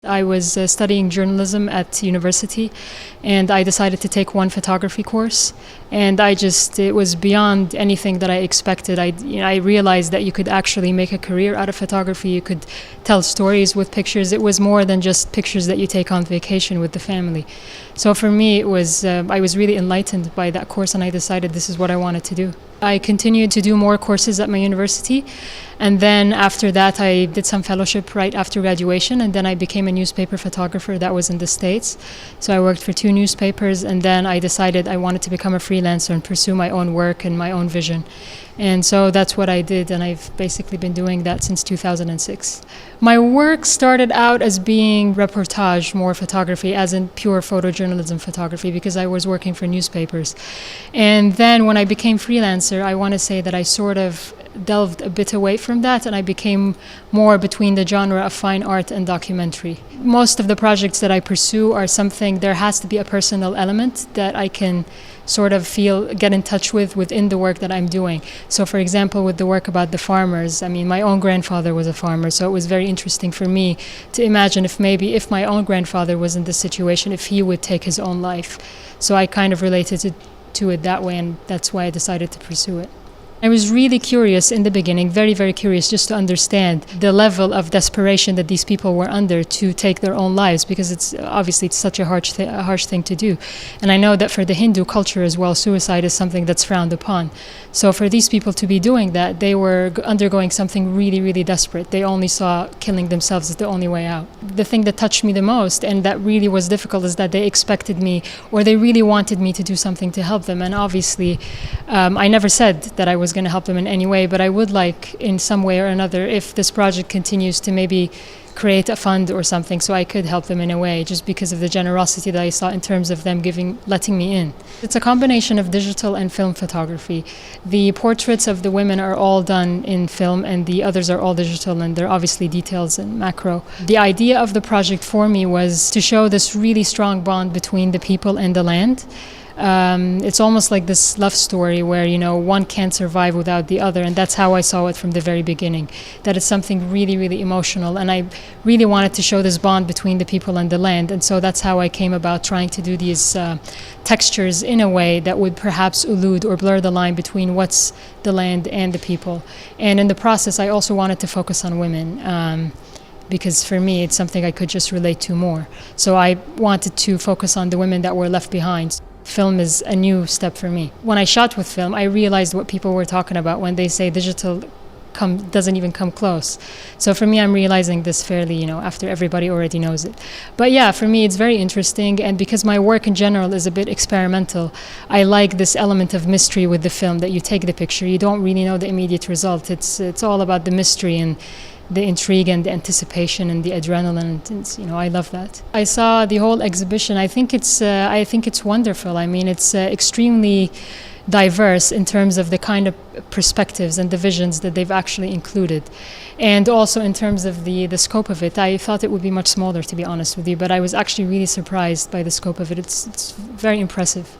I was studying journalism at university, and I decided to take one photography course. And it was beyond anything that I expected. I realized that you could actually make a career out of photography. You could tell stories with pictures. It was more than just pictures that you take on vacation with the family. So for me, I was really enlightened by that course, and I decided this is what I wanted to do. I continued to do more courses at my university, and then after that I did some fellowship right after graduation, and then I became a newspaper photographer. That was in the States. So I worked for 2 newspapers, and then I decided I wanted to become a freelancer and pursue my own work and my own vision. And so that's what I did, and I've basically been doing that since 2006. My work started out as being reportage, more photography, as in pure photojournalism photography, because I was working for newspapers. And then when I became freelancer, I want to say that I sort of delved a bit away from that, and I became more between the genre of fine art and documentary. Most of the projects that I pursue are something, there has to be a personal element that I can sort of get in touch with within the work that I'm doing. So for example, with the work about the farmers, I mean, my own grandfather was a farmer, so it was very interesting for me to imagine if my own grandfather was in this situation, if he would take his own life. So I kind of related to it that way, and that's why I decided to pursue it. I was really curious in the beginning, very, very curious, just to understand the level of desperation that these people were under to take their own lives, because it's such a harsh thing to do. And I know that for the Hindu culture as well, suicide is something that's frowned upon. So for these people to be doing that, they were undergoing something really, really desperate. They only saw killing themselves as the only way out. The thing that touched me the most, and that really was difficult, is that they expected me, or they really wanted me to do something to help them. And obviously, I never said that I was going to help them in any way, but I would like, in some way or another, if this project continues, to maybe create a fund or something so I could help them in a way, just because of the generosity that I saw in terms of them letting me in. It's a combination of digital and film photography. The portraits of the women are all done in film, and the others are all digital, and they're obviously details and macro. The idea of the project for me was to show this really strong bond between the people and the land. It's almost like this love story where, one can't survive without the other, and that's how I saw it from the very beginning, that it's something really, really emotional, and I really wanted to show this bond between the people and the land. And so that's how I came about trying to do these textures in a way that would perhaps elude or blur the line between what's the land and the people. And in the process, I also wanted to focus on women, because for me it's something I could just relate to more. So I wanted to focus on the women that were left behind. Film is a new step for me. When I shot with film, I realized what people were talking about when they say digital doesn't even come close. So for me, I'm realizing this fairly, after everybody already knows it. But yeah, for me, it's very interesting. And because my work in general is a bit experimental, I like this element of mystery with the film, that you take the picture, you don't really know the immediate result. It's all about the mystery and the intrigue and the anticipation and the adrenaline. I love that. I saw the whole exhibition. I think it's wonderful. I mean, it's extremely diverse in terms of the kind of perspectives and the visions that they've actually included. And also in terms of the scope of it, I thought it would be much smaller, to be honest with you, but I was actually really surprised by the scope of it. It's very impressive.